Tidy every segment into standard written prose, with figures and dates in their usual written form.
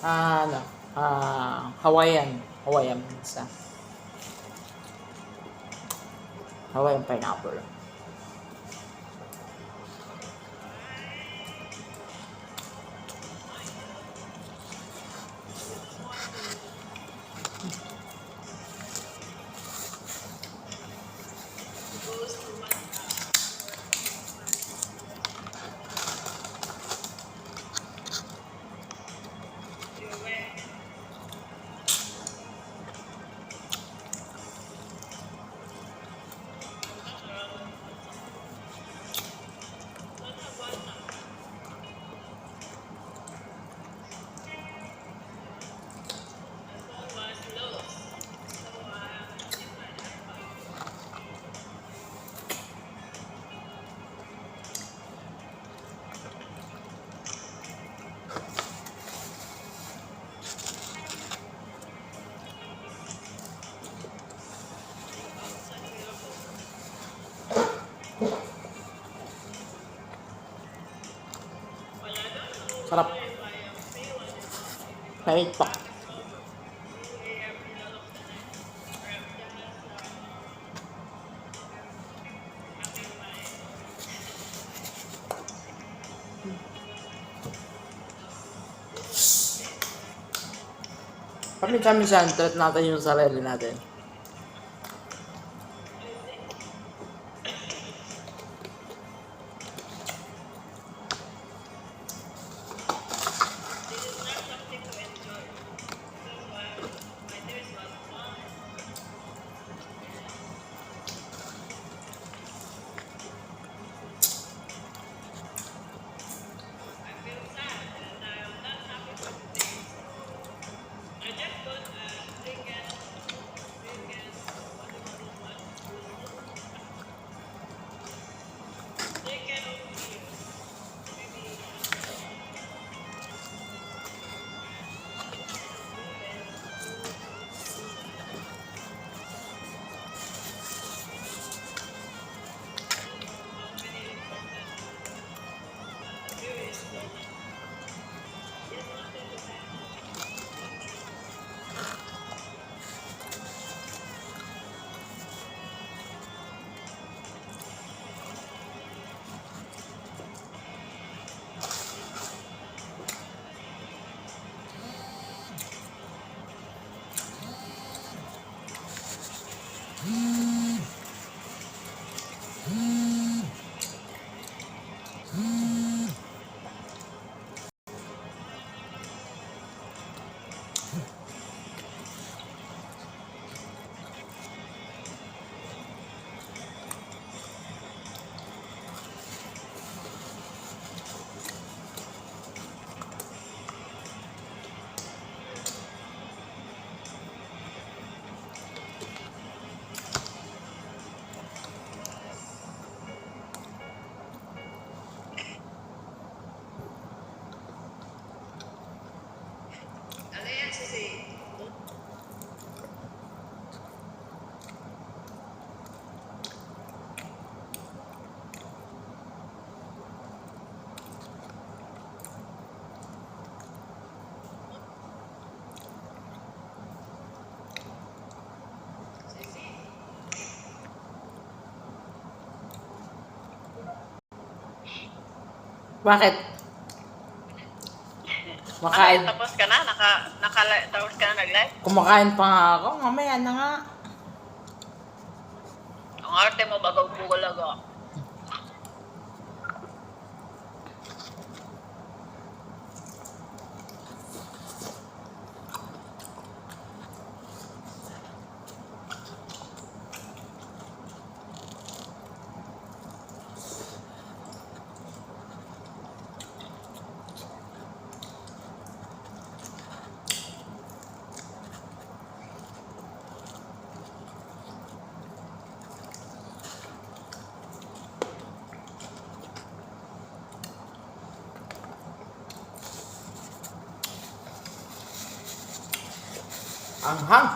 Ano, Hawaiian. Hawaiian pizza. Hawaiian pineapple. Sarap. Mainit pa. Paminsan-minsan, treat natin yung sarili natin. Bakit? Makain. Tapos ka na? Tapos ka na nag-live? Kumakain pa nga ako. Mamaya na nga. Ang arte mo, bagag-google ako. Anghang.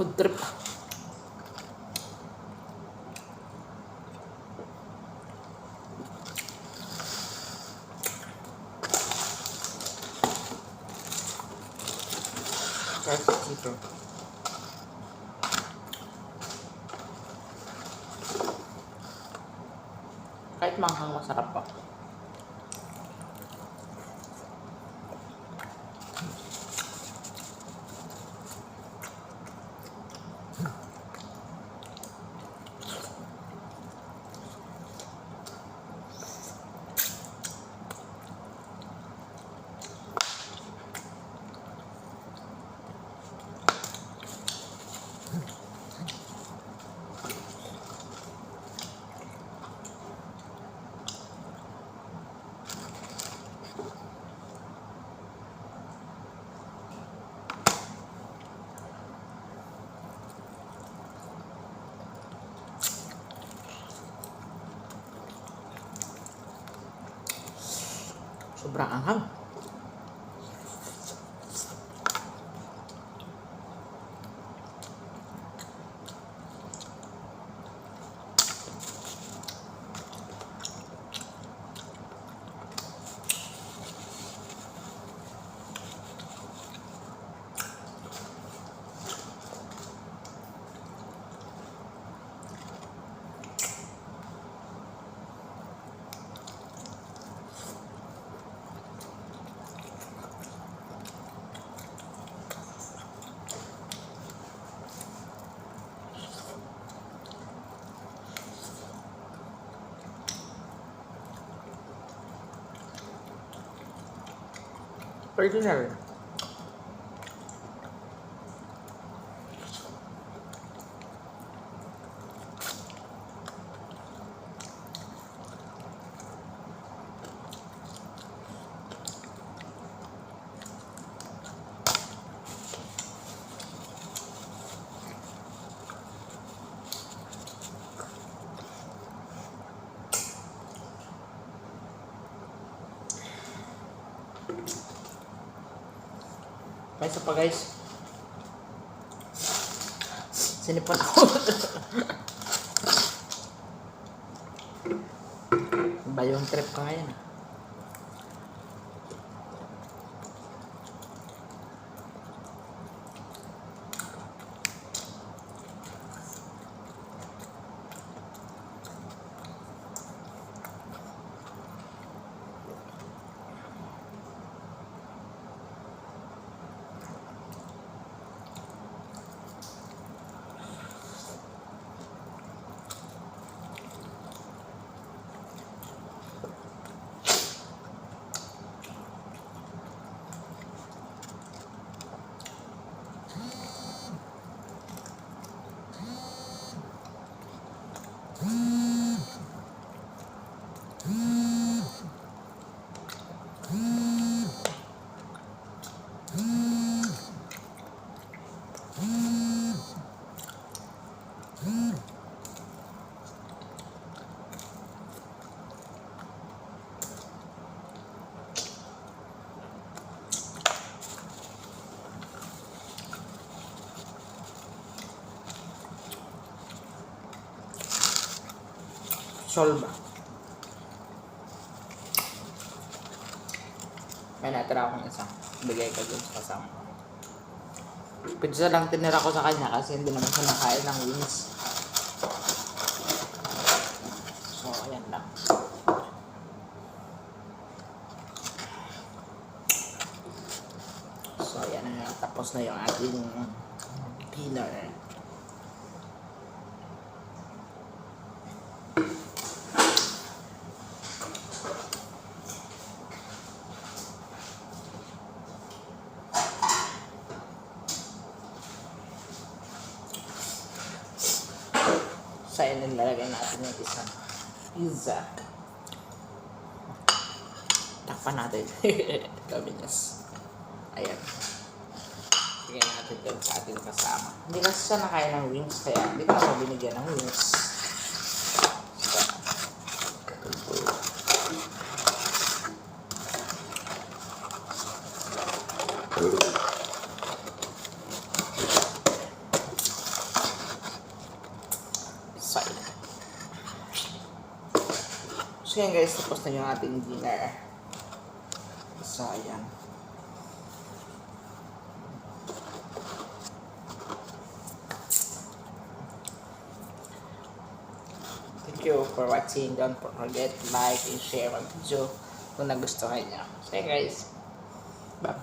Food trip. Kahit dito. Kahit manghang masarap pa. Sobrang anghang. Pwede na rin. May isa pa guys. Sinipan ako. Ba yung trip ka ngayon? Solba. May natira akong isa. Bigay ko dun sa kasama ko. Pizza lang tinira ko sa kanya kasi hindi naman siya nakain ng wings. So, ayan lang. So, ayan na. Tapos na yung ating dinner. Sa inyo nilalagay natin yung isang pizza. Takpan natin. Gaminas. Ayan. Bigyan natin doon sa ating kasama. Hindi kasi siya nakain ng wings, kaya hindi ko na siya binigyan ng wings. So yan guys, tapos na yung ating dinner. So ayan. Thank you for watching. Don't forget to like and share my video kung nagustuhan niyo. So guys, bye.